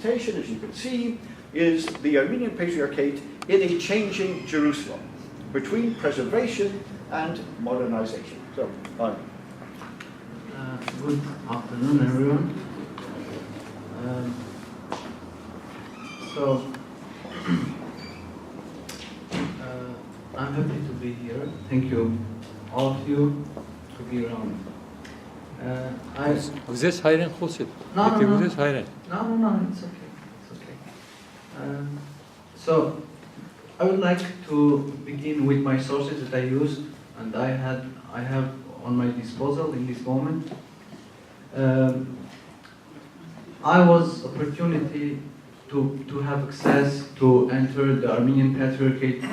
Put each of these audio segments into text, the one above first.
presentation, as you can see, is the Armenian Patriarchate in a changing Jerusalem, between preservation and modernization. So, Armin. Good afternoon, everyone. I'm happy to be here. Thank you, all of you, to be around. This hayran khosid. No, This hayran. No, it's okay. It's okay. So, I would like to begin with my sources that I used and I have on my disposal in this moment. I was opportunity to have access to enter the Armenian Patriarchate,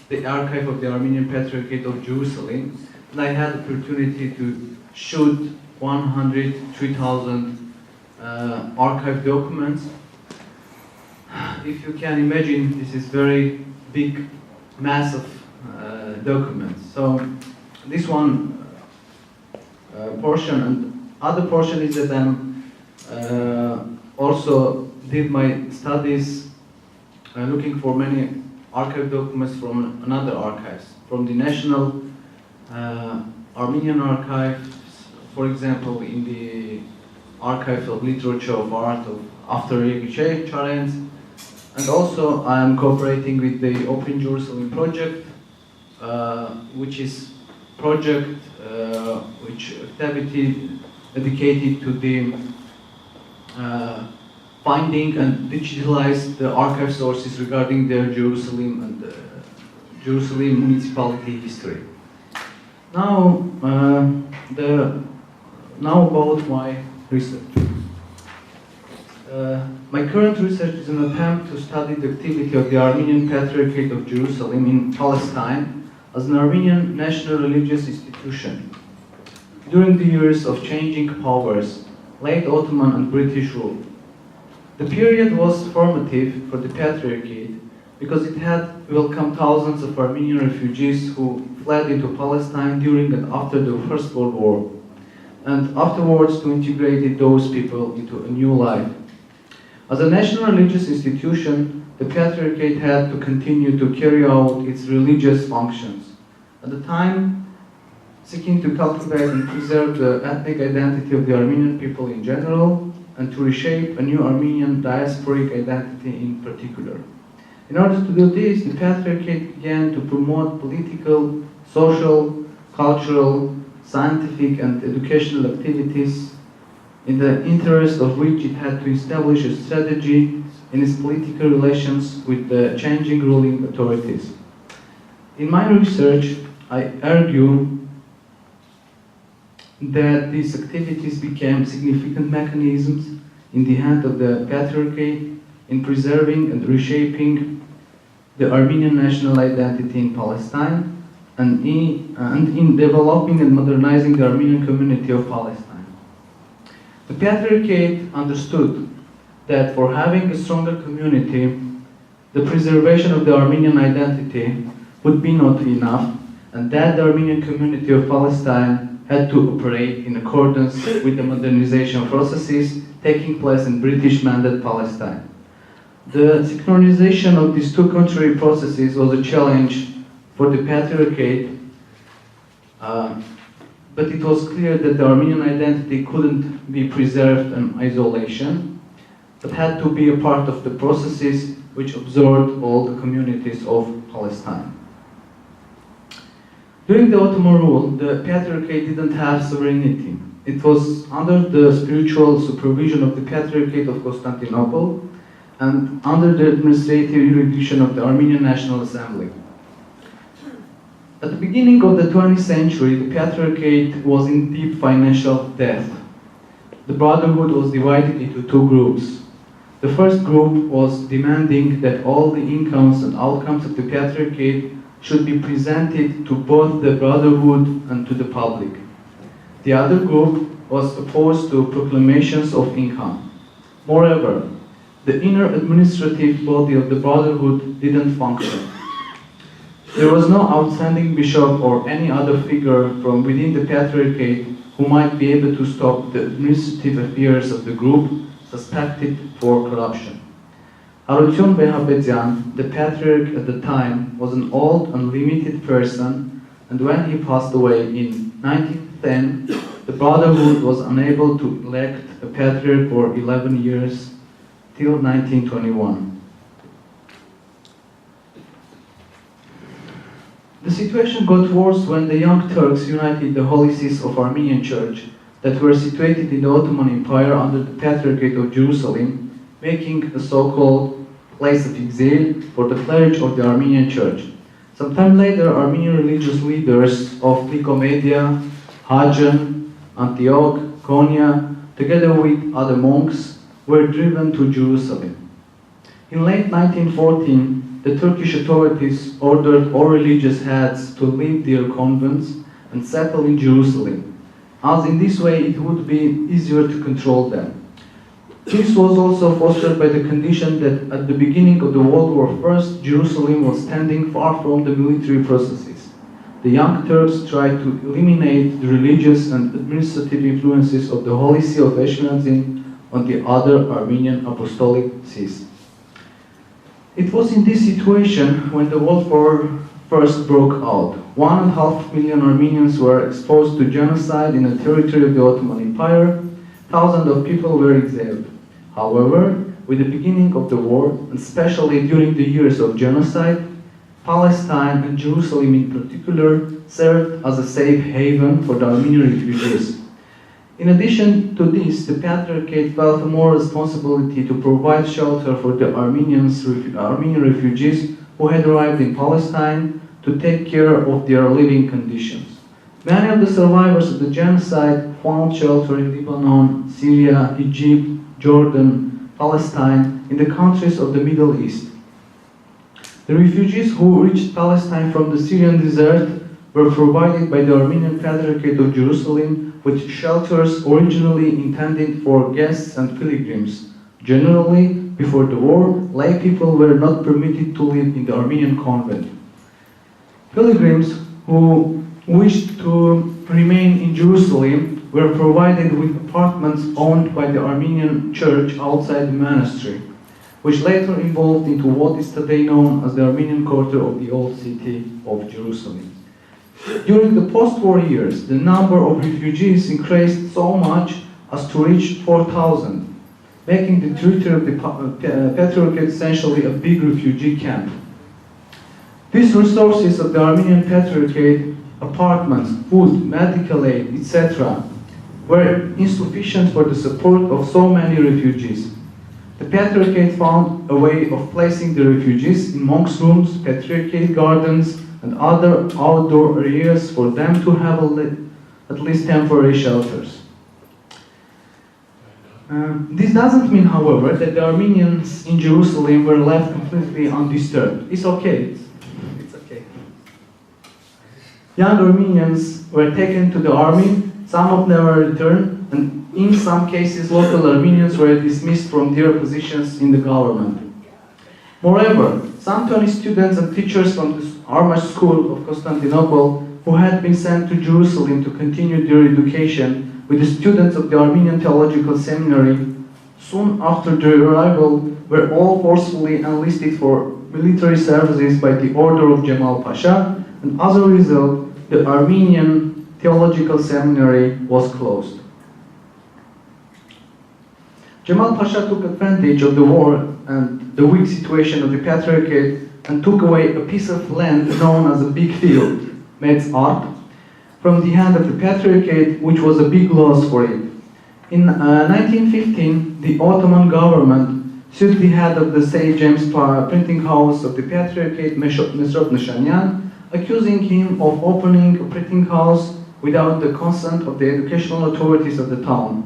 the archive of the Armenian Patriarchate of Jerusalem, and I had opportunity to shoot 103,000 archive documents. If you can imagine, this is very big, massive documents. So this one portion, and other portion is that I'm also did my studies looking for many archive documents from another archives, from the National Armenian Archives, for example, in the Archive of Literature of Art of after Khachtryan, and also I am cooperating with the Open Jerusalem project, which is project which activity dedicated to the finding and digitalize the archive sources regarding their Jerusalem and Jerusalem municipality history. Now, now about my research. My current research is an attempt to study the activity of the Armenian Patriarchate of Jerusalem in Palestine as an Armenian national religious institution. During the years of changing powers, late Ottoman and British rule, the period was formative for the Patriarchate because it had welcomed thousands of Armenian refugees who fled into Palestine during and after the First World War, and afterwards to integrate those people into a new life. As a national religious institution, the Patriarchate had to continue to carry out its religious functions. At the time, seeking to cultivate and preserve the ethnic identity of the Armenian people in general, and to reshape a new Armenian diasporic identity in particular. In order to do this, the Patriarchate began to promote political, social, cultural, scientific and educational activities in the interest of which it had to establish a strategy in its political relations with the changing ruling authorities. In my research, I argue that these activities became significant mechanisms in the hand of the Patriarchate in preserving and reshaping the Armenian national identity in Palestine and in developing and modernizing the Armenian community of Palestine. The Patriarchate understood that for having a stronger community, the preservation of the Armenian identity would be not enough, and that the Armenian community of Palestine had to operate in accordance with the modernization processes taking place in British Mandate Palestine. The synchronization of these two contrary processes was a challenge for the Patriarchate, but it was clear that the Armenian identity couldn't be preserved in isolation, but had to be a part of the processes which absorbed all the communities of Palestine. During the Ottoman rule, the Patriarchate didn't have sovereignty. It was under the spiritual supervision of the Patriarchate of Constantinople and under the administrative jurisdiction of the Armenian National Assembly. At the beginning of the 20th century, the Patriarchate was in deep financial debt. The Brotherhood was divided into two groups. The first group was demanding that all the incomes and outcomes of the Patriarchate should be presented to both the Brotherhood and to the public. The other group was opposed to proclamations of income. Moreover, the inner administrative body of the Brotherhood didn't function. There was no outstanding bishop or any other figure from within the Patriarchate who might be able to stop the administrative affairs of the group, suspected for corruption. Arutun Behabedyan, the patriarch at the time, was an old and limited person, and when he passed away in 1910, the Brotherhood was unable to elect a patriarch for 11 years, till 1921. The situation got worse when the Young Turks united the holy sees of Armenian Church that were situated in the Ottoman Empire under the Patriarchate of Jerusalem, making a so-called place of exile for the clergy of the Armenian Church. Sometime later, Armenian religious leaders of Nicomedia, Hajan, Antioch, Konya, together with other monks, were driven to Jerusalem. In late 1914, the Turkish authorities ordered all religious heads to leave their convents and settle in Jerusalem, as in this way it would be easier to control them. This was also fostered by the condition that at the beginning of the World War I, Jerusalem was standing far from the military processes. The Young Turks tried to eliminate the religious and administrative influences of the Holy See of Ashkenazim on the other Armenian Apostolic Sees. It was in this situation when the World War first broke out. 1.5 million Armenians were exposed to genocide in the territory of the Ottoman Empire. Thousands of people were exiled. However, with the beginning of the war, and especially during the years of genocide, Palestine and Jerusalem in particular served as a safe haven for the Armenian refugees. In addition to this, the Patriarchate felt a more responsibility to provide shelter for the Armenian refugees who had arrived in Palestine to take care of their living conditions. Many of the survivors of the genocide found shelter in Lebanon, Syria, Egypt, Jordan, Palestine, in the countries of the Middle East. The refugees who reached Palestine from the Syrian desert were provided by the Armenian Patriarchate of Jerusalem with shelters originally intended for guests and pilgrims. Generally, before the war, lay people were not permitted to live in the Armenian convent. Pilgrims who wished to remain in Jerusalem were provided with apartments owned by the Armenian Church outside the monastery, which later evolved into what is today known as the Armenian quarter of the old city of Jerusalem. During the post-war years, the number of refugees increased so much as to reach 4,000, making the territory of the Patriarchate essentially a big refugee camp. These resources of the Armenian Patriarchate, apartments, food, medical aid, etc., were insufficient for the support of so many refugees. The Patriarchate found a way of placing the refugees in monks' rooms, Patriarchate gardens, and other outdoor areas for them to have at least temporary shelters. This doesn't mean, however, that the Armenians in Jerusalem were left completely undisturbed. It's okay. It's okay. Young Armenians were taken to the army, some of them were returned, and in some cases local Armenians were dismissed from their positions in the government. Moreover, some 20 students and teachers from the Armash School of Constantinople who had been sent to Jerusalem to continue their education with the students of the Armenian Theological Seminary, soon after their arrival, were all forcefully enlisted for military services by the order of Jemal Pasha, and as a result, the Armenian Theological Seminary was closed. Jemal Pasha took advantage of the war and the weak situation of the Patriarchate and took away a piece of land known as a big field, Metz-Arp, from the hand of the Patriarchate, which was a big loss for it. In 1915, the Ottoman government sued the head of the St. James printing house of the Patriarchate, Mesrop Nishanyan, accusing him of opening a printing house without the consent of the educational authorities of the town.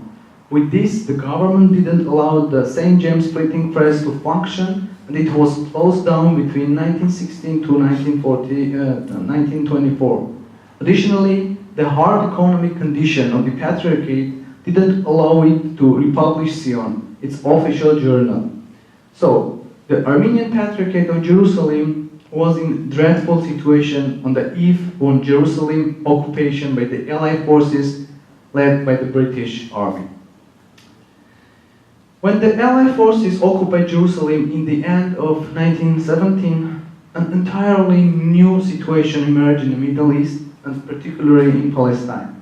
With this, the government didn't allow the St. James printing press to function, and it was closed down between 1916 to 1924. Additionally, the hard economic condition of the Patriarchate didn't allow it to republish Sion, its official journal. So, the Armenian Patriarchate of Jerusalem was in a dreadful situation on the eve of Jerusalem occupation by the Allied forces led by the British Army. When the Allied forces occupied Jerusalem in the end of 1917, an entirely new situation emerged in the Middle East, and particularly in Palestine.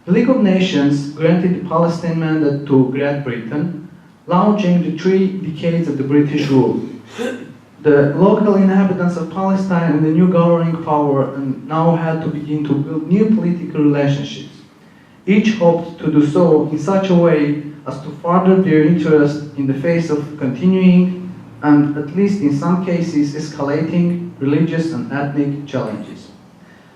The League of Nations granted the Palestine mandate to Great Britain, launching the 3 decades of the British rule. The local inhabitants of Palestine and the new governing power now had to begin to build new political relationships. Each hoped to do so in such a way as to further their interest in the face of continuing and, at least in some cases, escalating religious and ethnic challenges.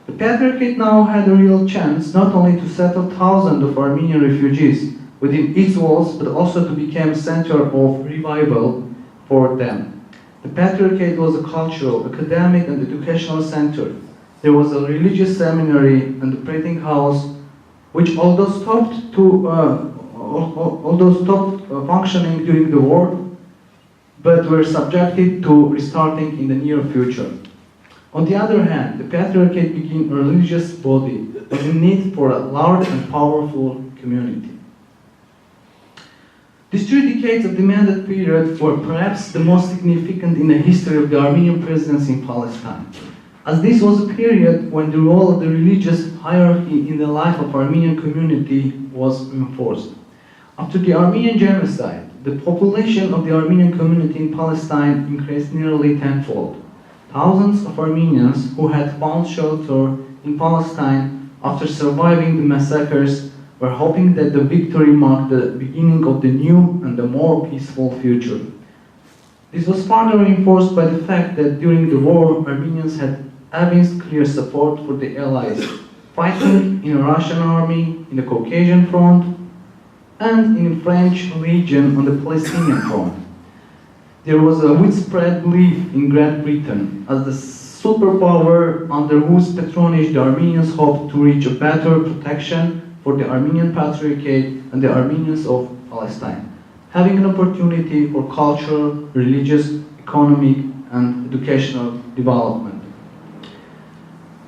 The Patriarchate now had a real chance not only to settle thousands of Armenian refugees within its walls, but also to become a center of revival for them. The Patriarchate was a cultural, academic, and educational center. There was a religious seminary and a printing house, which although stopped functioning during the war, but were subjected to restarting in the near future. On the other hand, the Patriarchate became a religious body, was in need for a large and powerful community. These 3 decades of the mandate period were perhaps the most significant in the history of the Armenian presidency in Palestine, as this was a period when the role of the religious hierarchy in the life of Armenian community was enforced. After the Armenian genocide, the population of the Armenian community in Palestine increased nearly tenfold. Thousands of Armenians who had found shelter in Palestine after surviving the massacres were hoping that the victory marked the beginning of the new and the more peaceful future. This was further reinforced by the fact that during the war, Armenians had evinced clear support for the Allies, fighting in a Russian army, in the Caucasian front, and in the French Legion on the Palestinian front. There was a widespread belief in Great Britain as the superpower under whose patronage the Armenians hoped to reach a better protection for the Armenian Patriarchate and the Armenians of Palestine, having an opportunity for cultural, religious, economic, and educational development.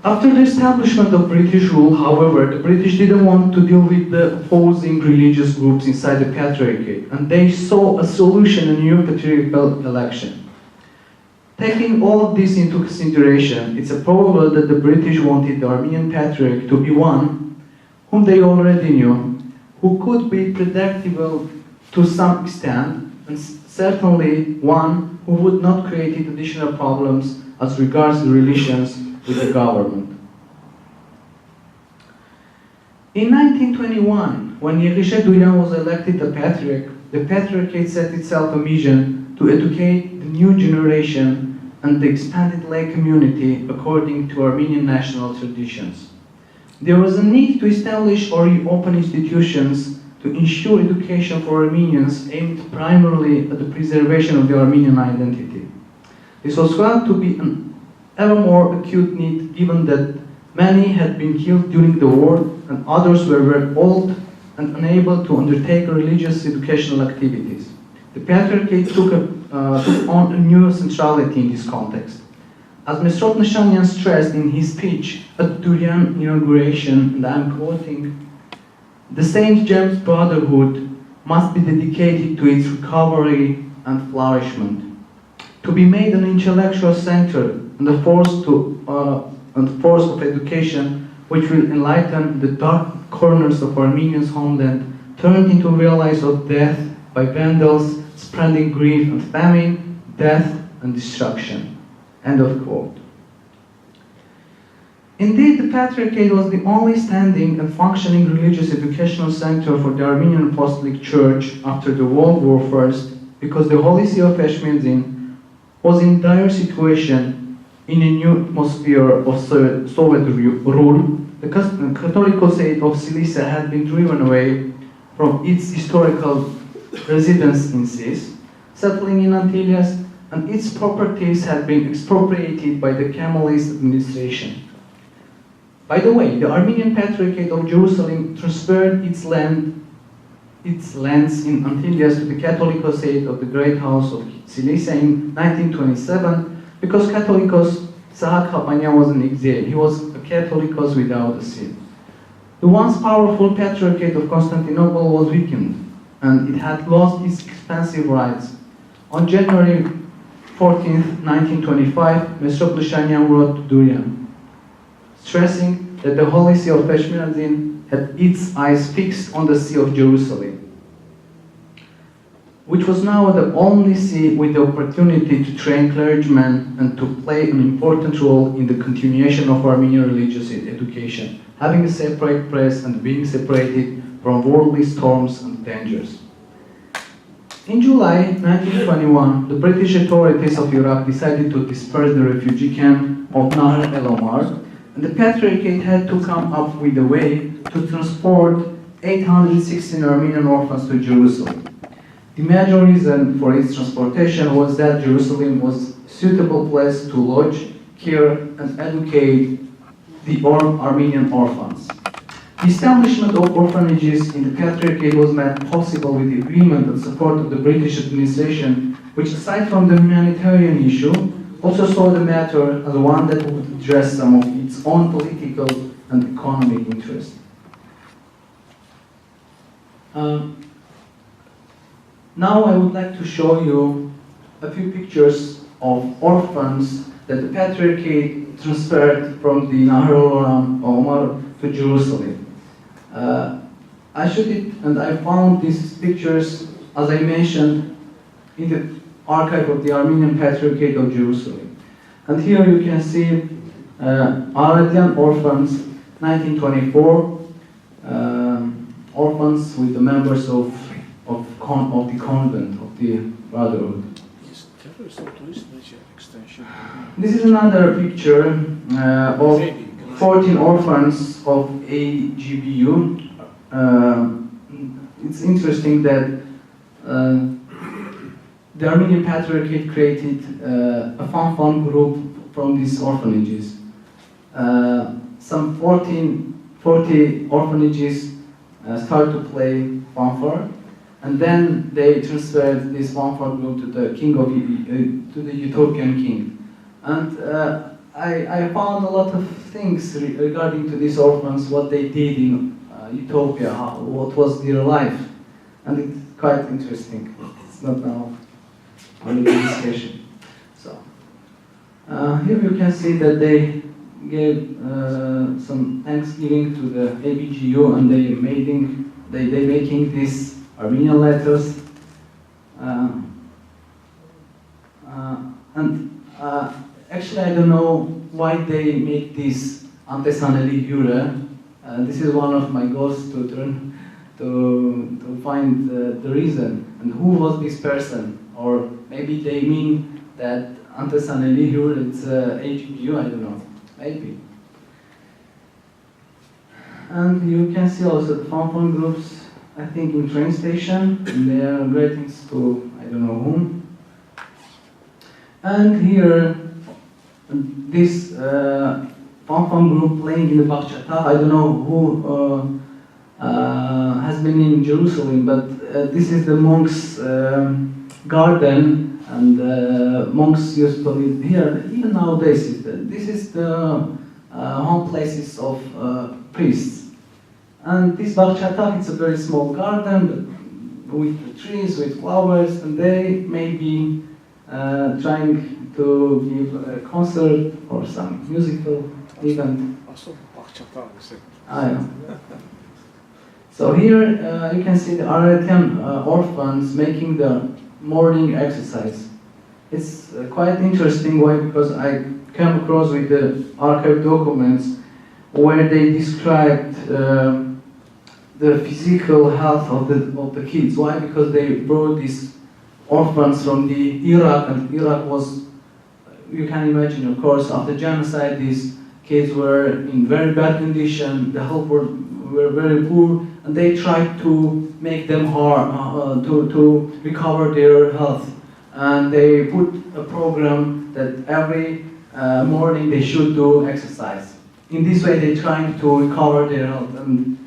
After the establishment of British rule, however, the British didn't want to deal with the opposing religious groups inside the Patriarchate, and they saw a solution in a new patriarchal election. Taking all of this into consideration, it's probable that the British wanted the Armenian Patriarch to be one whom they already knew, who could be predictable to some extent, and certainly one who would not create additional problems as regards the relations with the government. In 1921, when Yerishe Duyan was elected the Patriarch, the Patriarchate set itself a mission to educate the new generation and the expanded lay community according to Armenian national traditions. There was a need to establish or reopen institutions to ensure education for Armenians aimed primarily at the preservation of the Armenian identity. This was found to be an ever more acute need, given that many had been killed during the war and others were very old and unable to undertake religious educational activities. The Patriarchate took on a new centrality in this context. As Mesrop Nishanyan stressed in his speech at Durian inauguration, and I'm quoting, "The St. James Brotherhood must be dedicated to its recovery and flourishment, to be made an intellectual center and a force of education which will enlighten the dark corners of Armenia's homeland, turned into realities of death by vandals spreading grief and famine, death and destruction." End of quote. Indeed, the Patriarchate was the only standing and functioning religious educational center for the Armenian Apostolic Church after the World War I, because the Holy See of Eshmenzin was in dire situation in a new atmosphere of Soviet rule. The Catholicosate of Cilicia had been driven away from its historical residence in Sis, settling in Antilles, and its properties had been expropriated by the Kemalist administration. By the way, the Armenian Patriarchate of Jerusalem transferred its lands in Antilles to the Catholicosate of the Great House of Cilicia in 1927, because Catholicos Sahak Hapanian was in exile. He was a Catholicos without a sin. The once powerful Patriarchate of Constantinople was weakened, and it had lost its expansive rights. On January 14, 1925, Mesrop Lyshanyan wrote to Durian, stressing that the Holy See of Peshmergadin had its eyes fixed on the See of Jerusalem, which was now the only see with the opportunity to train clergymen and to play an important role in the continuation of Armenian religious education, having a separate press and being separated from worldly storms and dangers. In July 1921, the British authorities of Iraq decided to disperse the refugee camp of Nahr el-Omar, and the Patriarchate had to come up with a way to transport 816 Armenian orphans to Jerusalem. The major reason for its transportation was that Jerusalem was a suitable place to lodge, care, and educate the Armenian orphans. The establishment of orphanages in the Patriarchate was made possible with the agreement and support of the British administration, which, aside from the humanitarian issue, also saw the matter as one that would address some of its own political and economic interests. Now I would like to show you a few pictures of orphans that the Patriarchate transferred from the Nahr el-Omar to Jerusalem. I showed it, and I found these pictures, as I mentioned, in the archive of the Armenian Patriarchate of Jerusalem. And here you can see Armenian orphans, 1924, orphans with the members of the convent, of the Brotherhood. This is another picture of 14 orphans of AGBU. It's interesting that the Armenian Patriarchate created a fanfare group from these orphanages. Some 40 orphanages started to play fanfare, and then they transferred this fanfare group to the to the Utopian king. And I found a lot of things regarding to these orphans, what they did in Utopia, what was their life, and it's quite interesting. It's not now on the discussion. So here you can see that they gave some thanksgiving to the ABGU, and they making these Armenian letters, actually, I don't know why they make this Antesaneli Jure. This is one of my goals to find the reason and who was this person, or maybe they mean that Antesaneli Jure, it's HBU, I don't know, maybe. And you can see also the fanfare groups, I think, in train station, and they are greetings to I don't know whom. And here, this fanfare group playing in the Khachtryan. I don't know who has been in Jerusalem, but this is the monks' garden, and monks used to live here. Even nowadays, this is the home places of priests. And this Khachtryan, it's a very small garden with trees, with flowers, and they may be trying to give a concert or some musical event. So here you can see the Armenian orphans making the morning exercise. It's quite interesting. Why? Because I came across with the archive documents where they described the physical health of the kids. Why? Because they brought these orphans from the Iraq, and Iraq was, you can imagine, of course, after genocide, these kids were in very bad condition, the health were very poor, and they tried to make them to recover their health. And they put a program that every morning they should do exercise. In this way, they're trying to recover their health. And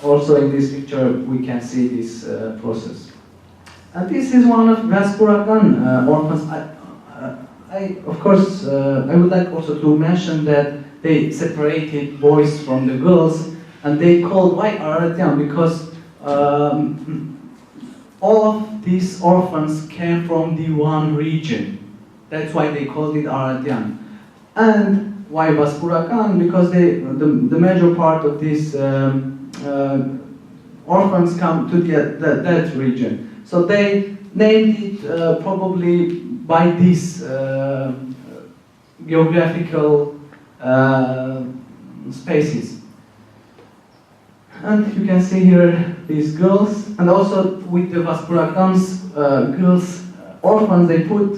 also in this picture, we can see this process. And this is one of Vaspuragan orphans. Of course, I would like also to mention that they separated boys from the girls, and they called, why Aratian? Because all of these orphans came from the one region. That's why they called it Aradian. And why Vaspurakan? Because the major part of these orphans come to that region. So they named it probably by this geographical spaces. And you can see here these girls, and also with the Vaspurakan's girls orphans, they put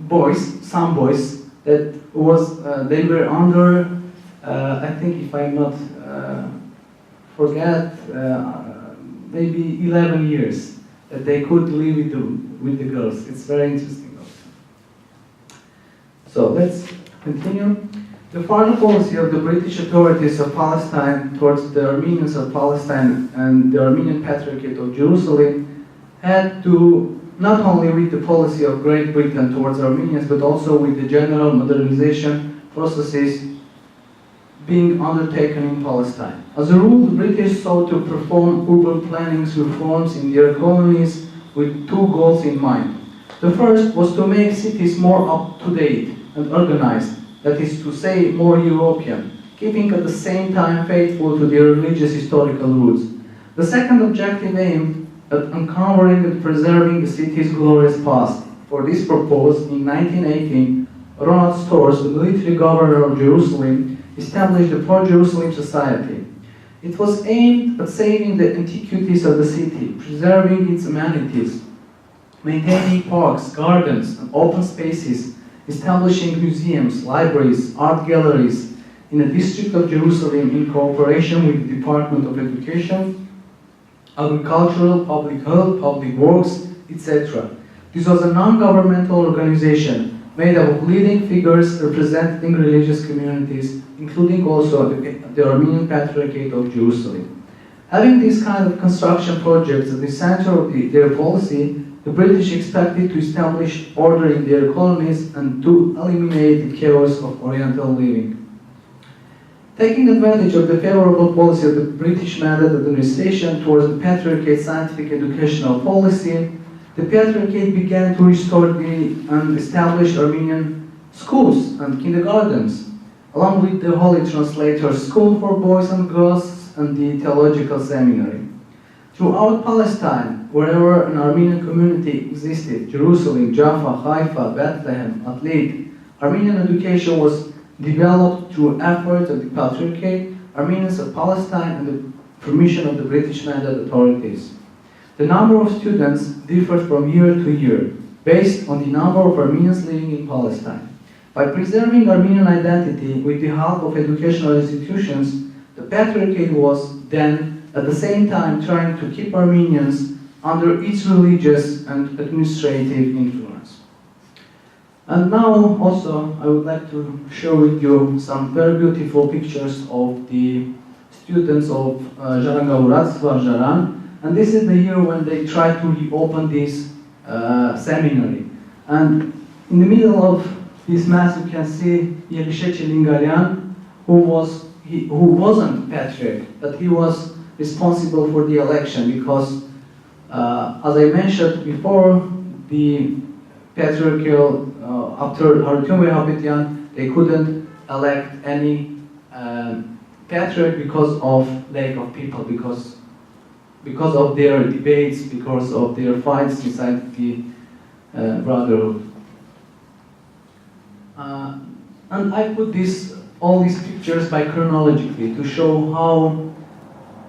boys, some boys that was they were under, I think if I'm not forget, maybe 11 years that they could live with the girls. It's very interesting also. So let's continue. The foreign policy of the British authorities of Palestine towards the Armenians of Palestine and the Armenian Patriarchate of Jerusalem had to not only with the policy of Great Britain towards Armenians, but also with the general modernization processes being undertaken in Palestine. As a rule, the British sought to perform urban planning reforms in their colonies with two goals in mind. The first was to make cities more up-to-date and organized, that is to say, more European, keeping at the same time faithful to their religious historical roots. The second objective aimed at uncovering and preserving the city's glorious past. For this purpose, in 1918, Ronald Storrs, the military governor of Jerusalem, established the Pro-Jerusalem Society. It was aimed at saving the antiquities of the city, preserving its amenities, maintaining parks, gardens, and open spaces, establishing museums, libraries, art galleries in the district of Jerusalem in cooperation with the Department of Education, Agricultural, Public Health, Public Works, etc. This was a non-governmental organization made up of leading figures representing religious communities, including also the Armenian Patriarchate of Jerusalem. Having these kind of construction projects at the center of their policy, the British expected to establish order in their colonies and to eliminate the chaos of Oriental living. Taking advantage of the favorable policy of the British Mandate administration towards the Patriarchate scientific educational policy, the Patriarchate began to restore and establish Armenian schools and kindergartens, along with the Holy Translator School for boys and girls and the Theological Seminary. Throughout Palestine, wherever an Armenian community existed, Jerusalem, Jaffa, Haifa, Bethlehem, Atlit, Armenian education was developed through efforts of the Patriarchate, Armenians of Palestine, and the permission of the British Mandate authorities. The number of students differed from year to year, based on the number of Armenians living in Palestine. By preserving Armenian identity with the help of educational institutions, the Patriarchate was then at the same time trying to keep Armenians under its religious and administrative influence. And now also I would like to share with you some very beautiful pictures of the students of Jarangavurat Svarjaran. And this is the year when they tried to reopen this seminary. And in the middle of this mass you can see Yelishe Chilingarian, who wasn't patriarch, but he was responsible for the election because, as I mentioned before, the patriarchal, after Harutyun Vehapetyan, they couldn't elect any patriarch because of lack of people, because of their debates, because of their fights inside the brotherhood. And I put all these pictures by chronologically to show how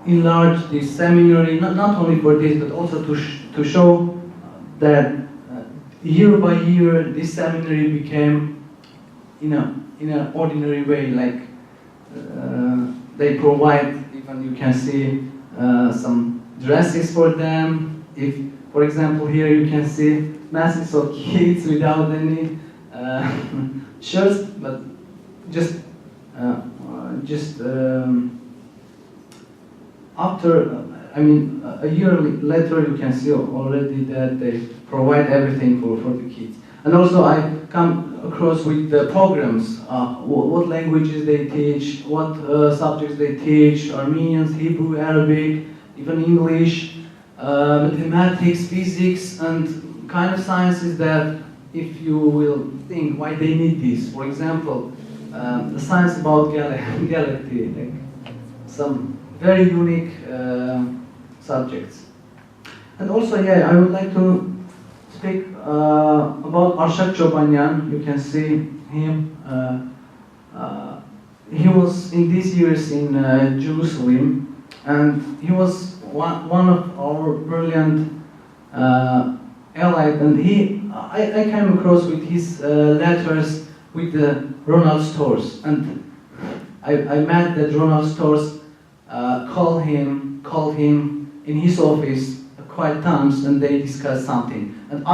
enlarged this seminary, not only for this, but also to show that year by year this seminary became in an ordinary way, like they provide, even you can see some dresses for them. If, for example, here you can see masses of kids without any shirts, but just after, a year later, you can see already that they provide everything for the kids. And also I come across with the programs, what languages they teach, what subjects they teach, Armenians, Hebrew, Arabic, even English, mathematics, physics, and kind of sciences that, if you will think why they need this. For example, the science about galaxy, like some very unique subjects. And also, yeah, I would like to speak about Arshak Chobanyan. You can see him. He was in these years in Jerusalem, and he was one of our brilliant allies. And I came across with his letters with the Ronald Storrs, and I met that Ronald Storrs called him in his office quite times, and they discussed something. And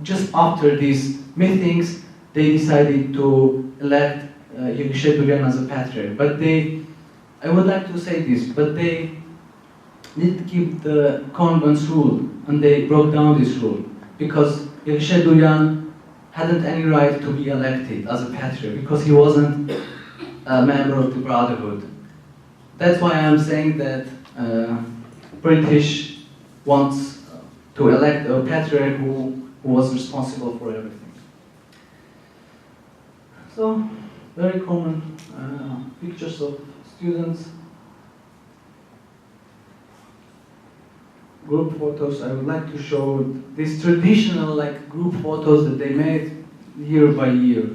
just after these meetings, they decided to elect Khachtryan as a patriarch. But I would like to say this, but they did keep the convent's rule, and they broke down this rule, because Khachtryan hadn't any right to be elected as a patriarch, because he wasn't a member of the Brotherhood. That's why I'm saying that British wants to elect a patriarch who was responsible for everything. So, very common pictures of students. Group photos. I would like to show these traditional group photos that they made year by year.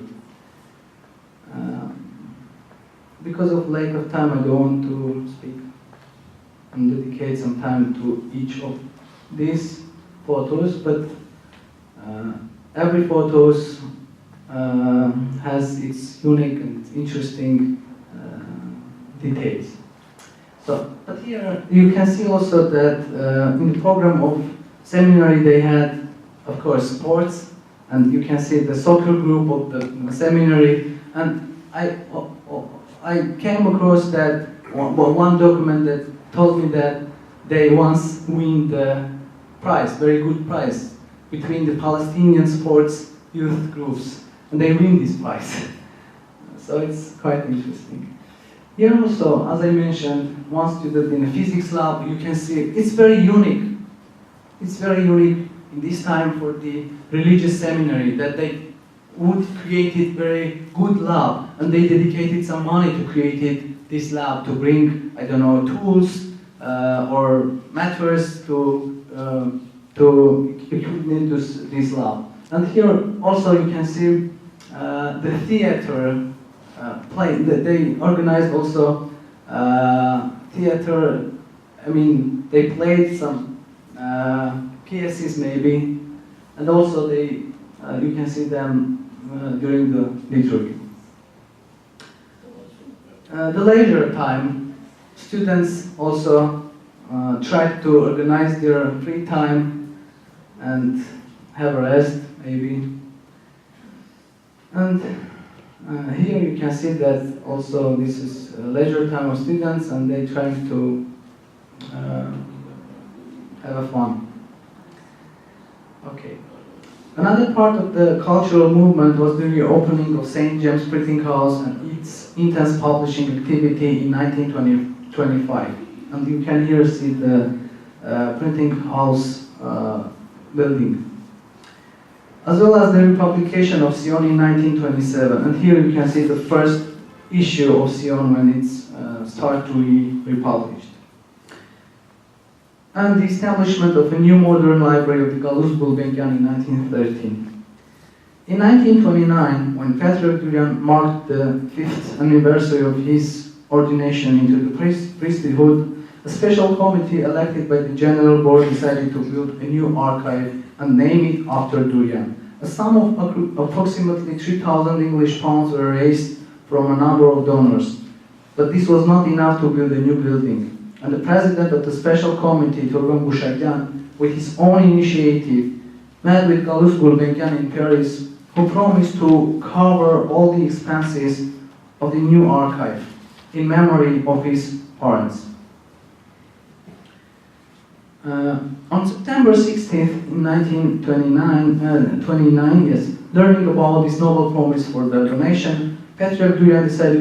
Because of lack of time, I don't want to speak and dedicate some time to each of these photos, but every photo has its unique and interesting details. So, but here you can see also that in the program of seminary they had, of course, sports, and you can see the soccer group of the seminary. And I came across that one document that told me that they once win the prize, very good prize, between the Palestinian sports youth groups, and they win this prize. So it's quite interesting. Here also, as I mentioned, one student in a physics lab, you can see it's very unique. It's very unique in this time for the religious seminary, that they would create a very good lab, and they dedicated some money to create this lab, to bring, I don't know, tools or matters to equipment to this lab. And here also you can see the theater play. They organized also theater. I mean, they played some pieces maybe, and also you can see them during the liturgy. The leisure time, students also tried to organize their free time and have a rest maybe. And here you can see that also this is leisure time of students, and they trying to have a fun. Okay. Another part of the cultural movement was the reopening of St. James Printing House and its intense publishing activity in 1925. And you can here see the printing house building, as well as the republication of Sion in 1927. And here you can see the first issue of Sion when it's started to be republished. And the establishment of a new modern library of the Galus Gulbenkian in 1913. In 1929, when Patriarch marked the 5th anniversary of his ordination into the priesthood, a special committee elected by the General Board decided to build a new archive and name it after Durian. A sum of approximately 3,000 English pounds were raised from a number of donors. But this was not enough to build a new building. And the president of the special committee, Turgan Bushagyan, with his own initiative, met with Galus Gulbenkian in Paris, who promised to cover all the expenses of the new archive in memory of his parents. On September 16th, in 1929, learning about this noble promise for the donation, Patriarch Durian decided